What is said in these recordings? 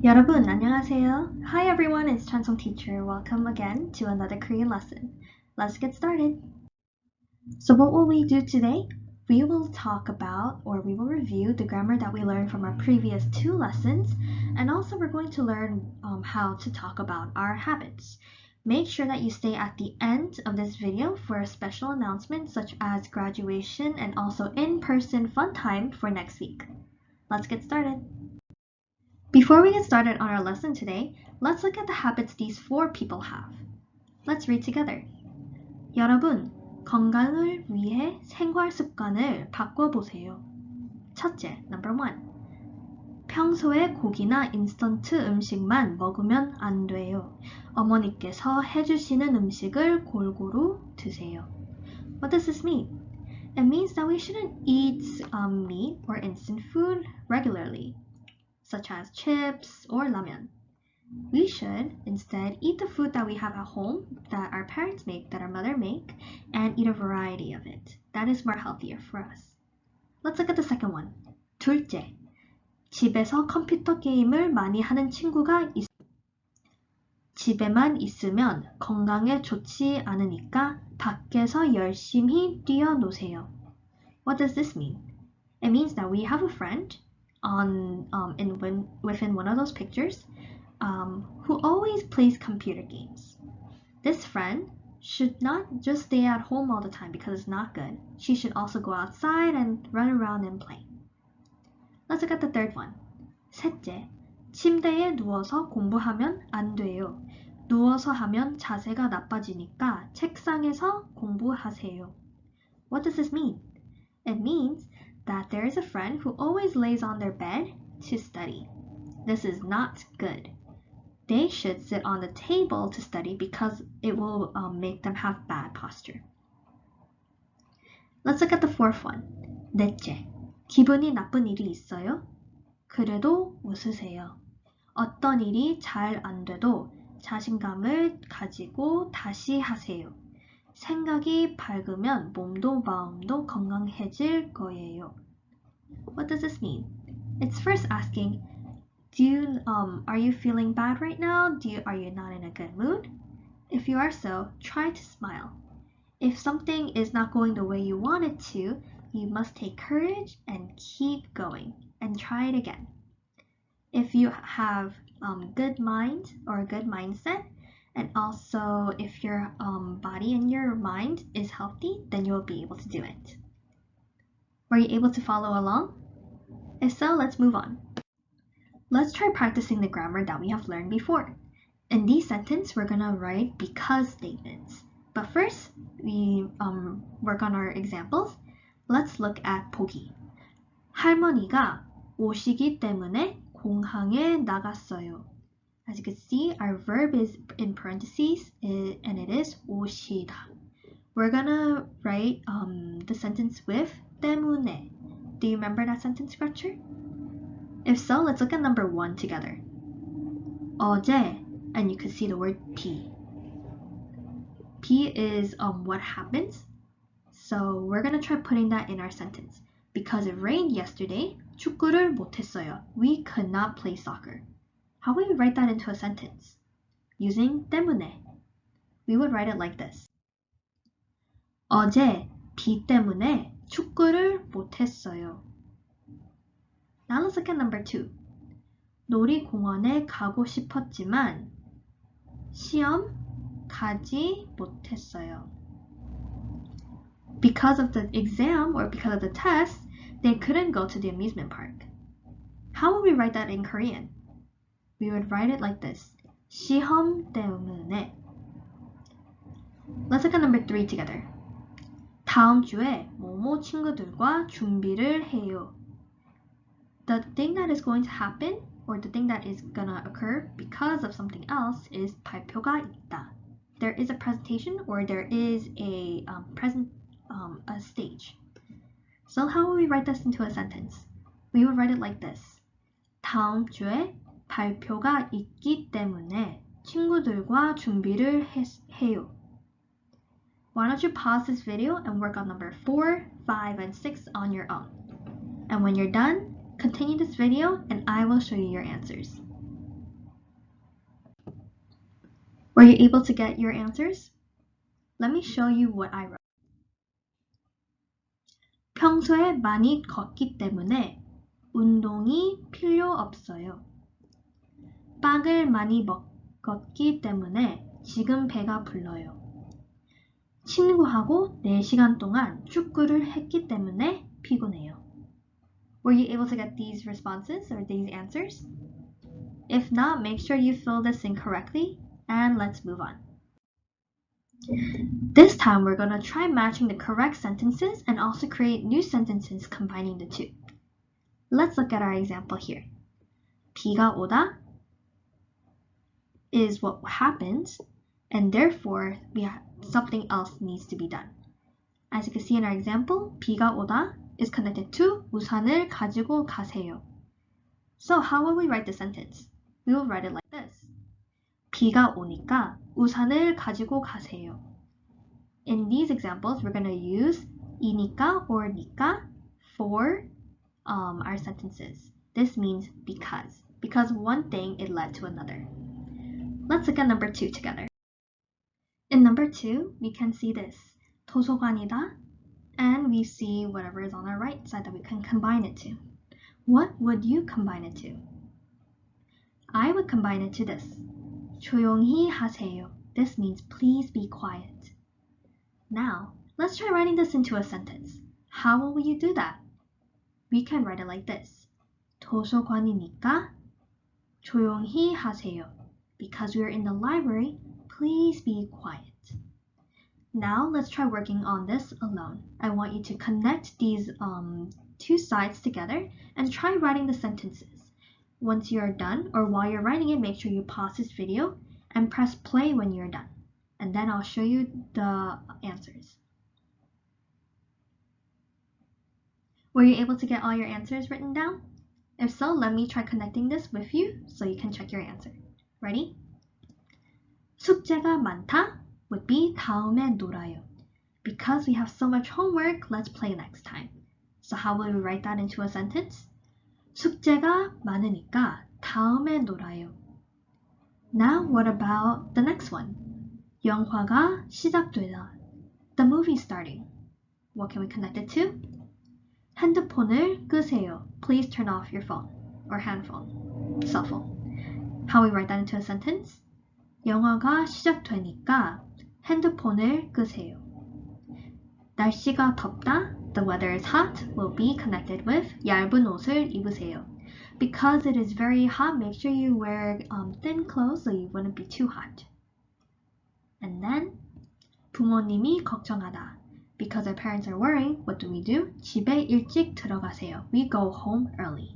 여러분, 안녕하세요. Hi everyone, it's Chansung Teacher. Welcome again to another Korean lesson. Let's get started. So what will we do today? We will talk about, or we will review the grammar that we learned from our previous two lessons, and also we're going to learn how to talk about our habits. Make sure that you stay at the end of this video for a special announcement such as graduation and also in-person fun time for next week. Let's get started. Before we get started on our lesson today, let's look at the habits these four people have. Let's read together. 여러분, 건강을 위해 생활 습관을 바꿔보세요. 첫째, number 1. 평소에 고기나 인스턴트 음식만 먹으면 안 돼요. 어머니께서 해주시는 음식을 골고루 드세요. What does this mean? It means that we shouldn't eat meat or instant food regularly, such as chips or ramen. We should instead eat the food that we have at home, that our parents make, that our mother make, and eat a variety of it. That is more healthier for us. Let's look at the second one. 둘째, 집에서 컴퓨터 게임을 많이 하는 친구가 집에만 있으면 건강에 좋지 않으니까 밖에서 열심히 뛰어노세요. What does this mean? It means that we have a friend within one of those pictures who always plays computer games. This friend should not just stay at home all the time because it's not good. She should also go outside and run around and play. Let's look at the third one. 셋째, 침대에 누워서 공부하면 안 돼요. 누워서 하면 자세가 나빠지니까 책상에서 공부하세요. What does this mean? It means that there is a friend who always lays on their bed to study. This is not good. They should sit on the table to study because it will make them have bad posture. Let's look at the fourth one. 넷째, 기분이 나쁜 일이 있어요? 그래도 웃으세요. 어떤 일이 잘 안 돼도 자신감을 가지고 다시 하세요. 생각이 밝으면 몸도 마음도 건강해질 거예요. What does this mean? It's first asking, are you feeling bad right now? Are you not in a good mood? If you are so, try to smile. If something is not going the way you want it to, you must take courage and keep going and try it again. If you have good mind or a good mindset, and also if your body and your mind is healthy, then you'll be able to do it. Were you able to follow along? If so, let's move on. Let's try practicing the grammar that we have learned before. In these sentences, we're going to write because statements. But first, we work on our examples. Let's look at 보기. 할머니가 오시기 때문에 공항에 나갔어요. As you can see, our verb is in parentheses and it is 오시다. We're gonna write the sentence with 때문에. Do you remember that sentence structure? If so, let's look at number 1 together. 어제, and you can see the word P. P is what happens. So we're gonna try putting that in our sentence. Because it rained yesterday, 축구를 못했어요. We could not play soccer. How would we write that into a sentence? Using 때문에. We would write it like this. 어제 비 때문에 축구를 못했어요. Now let's look at number 2. 놀이공원에 가고 싶었지만 시험 가지 못했어요. Because of the exam or because of the test, they couldn't go to the amusement park. How would we write that in Korean? We would write it like this. 시험 때문에. Let's look at number 3 together. 다음 주에 모모 친구들과 준비를 해요. The thing that is going to happen or the thing that is gonna occur because of something else is 발표가 있다. There is a presentation or there is a stage. So how will we write this into a sentence? We would write it like this. 다음 주에 발표가 있기 때문에 친구들과 준비를 해요. Why don't you pause this video and work on number 4, 5, and 6 on your own. And when you're done, continue this video and I will show you your answers. Were you able to get your answers? Let me show you what I wrote. 평소에 많이 걷기 때문에 운동이 필요 없어요. 빵을 많이 먹었기 때문에 지금 배가 불러요. 친구하고 4시간 동안 축구를 했기 때문에 피곤해요. Were you able to get these responses or these answers? If not, make sure you fill this in correctly and let's move on. This time we're going to try matching the correct sentences and also create new sentences combining the two. Let's look at our example here. 비가 오다 is what happens, and therefore something else needs to be done. As you can see in our example, 비가 오다 is connected to 우산을 가지고 가세요. So how will we write the sentence? We will write it like this. 비가 오니까 우산을 가지고 가세요. In these examples, we're going to use 이니까 or 니까 for our sentences. This means because one thing it led to another. Let's look at number 2 together. In number 2, we can see this. 도서관이다, and we see whatever is on our right side that we can combine it to. What would you combine it to? I would combine it to this. 조용히 하세요. This means please be quiet. Now, let's try writing this into a sentence. How will you do that? We can write it like this. 도서관이니까 조용히 하세요. Because we are in the library, please be quiet. Now, let's try working on this alone. I want you to connect these two sides together and try writing the sentences. Once you are done, or while you're writing it, make sure you pause this video and press play when you're done. And then I'll show you the answers. Were you able to get all your answers written down? If so, let me try connecting this with you so you can check your answer. Ready? 숙제가 많다 would be 다음에 놀아요. Because we have so much homework, let's play next time. So how will we write that into a sentence? 숙제가 많으니까 다음에 놀아요. Now what about the next one? 영화가 시작되다. The movie starting. What can we connect it to? 핸드폰을 끄세요. Please turn off your phone or handphone, cell phone. How we write that into a sentence? 영화가 시작되니까 핸드폰을 끄세요. 날씨가 덥다, the weather is hot, will be connected with 얇은 옷을 입으세요. Because it is very hot, make sure you wear thin clothes so you wouldn't be too hot. And then 부모님이 걱정하다. Because our parents are worrying, what do? 집에 일찍 들어가세요. We go home early.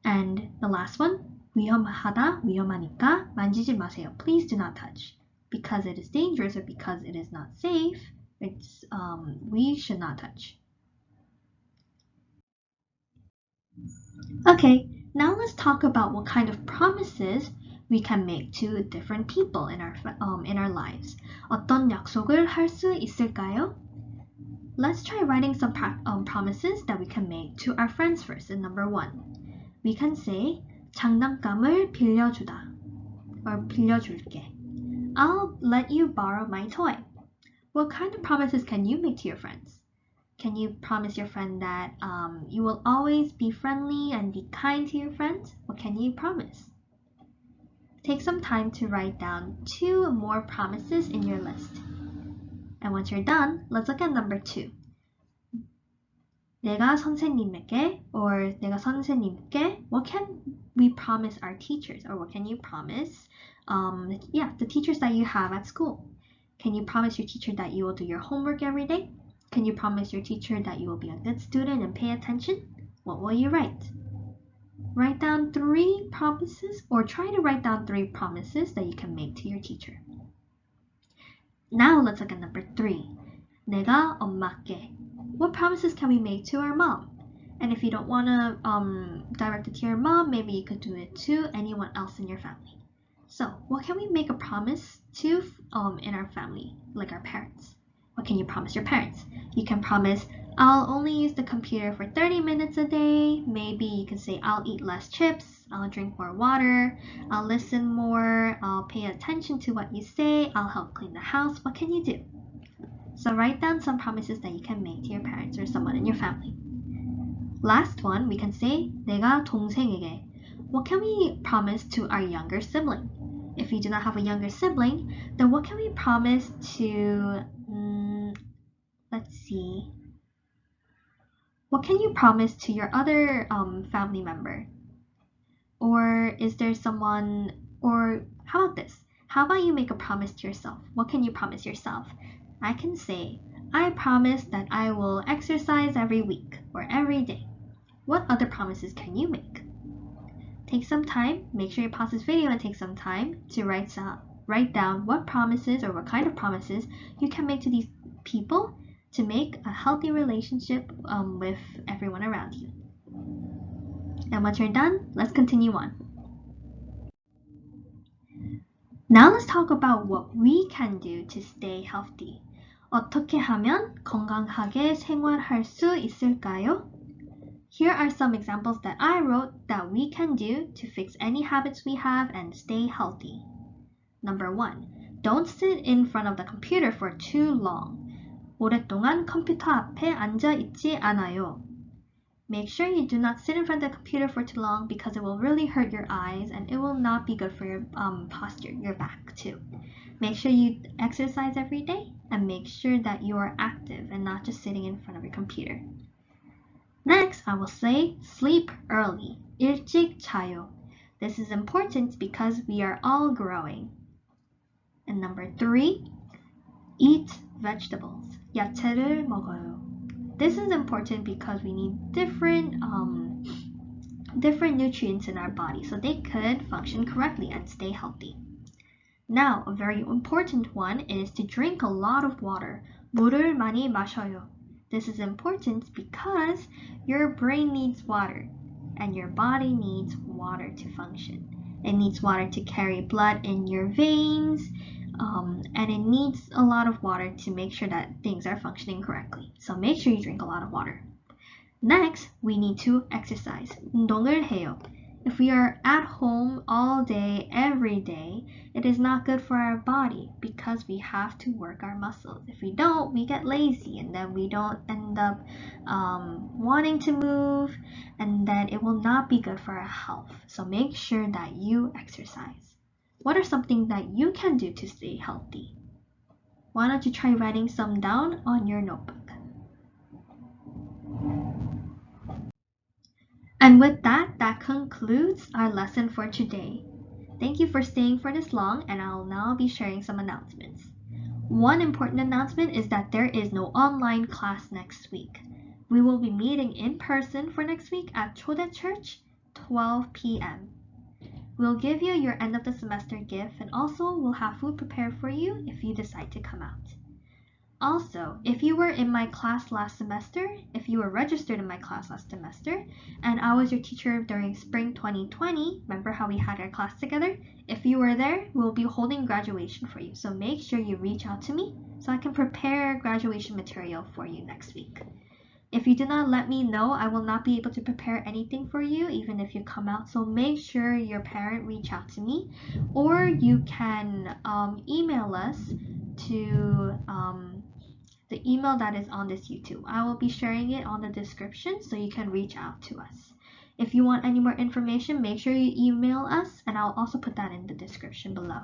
And the last one, 위험하다, 위험하니까 만지지 마세요. Please do not touch. Because it is dangerous or because it is not safe, we should not touch. Okay, now let's talk about what kind of promises we can make to different people in our lives. 어떤 약속을 할 수 있을까요? Let's try writing some promises that we can make to our friends first. In number 1, we can say 장난감을 빌려주다 or 빌려줄게. I'll let you borrow my toy. What kind of promises can you make to your friends? Can you promise your friend that you will always be friendly and be kind to your friends? What can you promise? Take some time to write down 2 more promises in your list. And once you're done, let's look at number 2. 내가 선생님에게 or 내가 선생님께, what can we promise our teachers, or what can you promise the teachers that you have at school? Can you promise your teacher that you will do your homework every day? Can you promise your teacher that you will be a good student and pay attention? What will you write? Write down 3 promises, or try to write down 3 promises that you can make to your teacher. Now let's look at number 3. 내가 엄마께. What promises can we make to our mom? And if you don't want to direct it to your mom, maybe you could do it to anyone else in your family. So what can we make a promise to in our family, like our parents? What can you promise your parents? You can promise, I'll only use the computer for 30 minutes a day. Maybe you can say, I'll eat less chips. I'll drink more water, I'll listen more, I'll pay attention to what you say, I'll help clean the house. What can you do? So write down some promises that you can make to your parents or someone in your family. Last one, we can say 내가 동생에게. What can we promise to our younger sibling? If you do not have a younger sibling, then what can we promise to, let's see, what can you promise to your other family member? Or is there someone, or how about this? How about you make a promise to yourself? What can you promise yourself? I can say, I promise that I will exercise every week or every day. What other promises can you make? Take some time, make sure you pause this video and take some time to write down what promises or what kind of promises you can make to these people to make a healthy relationship with everyone around you. And once you're done, let's continue on. Now let's talk about what we can do to stay healthy. 어떻게 하면 건강하게 생활할 수 있을까요? Here are some examples that I wrote that we can do to fix any habits we have and stay healthy. Number 1. Don't sit in front of the computer for too long. 오랫동안 컴퓨터 앞에 앉아 있지 않아요. Make sure you do not sit in front of the computer for too long because it will really hurt your eyes and it will not be good for your posture, your back too. Make sure you exercise every day and make sure that you are active and not just sitting in front of your computer. Next, I will say sleep early. 일찍 자요. This is important because we are all growing. And number 3, eat vegetables. 야채를 먹어요. This is important because we need different nutrients in our body so they could function correctly and stay healthy. Now, a very important one is to drink a lot of water. 물을 많이 마셔요. This is important because your brain needs water and your body needs water to function. It needs water to carry blood in your veins, and it needs a lot of water to make sure that things are functioning correctly. So make sure you drink a lot of water. Next, we need to exercise. 운동을 해요. If we are at home all day, every day, it is not good for our body because we have to work our muscles. If we don't, we get lazy and then we don't end up wanting to move, and then it will not be good for our health. So make sure that you exercise. What are something that you can do to stay healthy? Why don't you try writing some down on your notebook? And with that concludes our lesson for today. Thank you for staying for this long, and I'll now be sharing some announcements. One important announcement is that there is no online class next week. We will be meeting in person for next week at Chodae Church, 12 p.m. We'll give you your end of the semester gift, and also we'll have food prepared for you if you decide to come out. Also, if you were in my class last semester, if you were registered in my class last semester, and I was your teacher during spring 2020, remember how we had our class together? If you were there, we'll be holding graduation for you. So make sure you reach out to me so I can prepare graduation material for you next week. If you do not let me know, I will not be able to prepare anything for you, even if you come out. So make sure your parent reach out to me, or you can email us to the email that is on this YouTube. I will be sharing it on the description so you can reach out to us. If you want any more information, make sure you email us, and I'll also put that in the description below.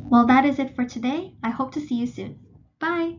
Well, that is it for today. I hope to see you soon. Bye!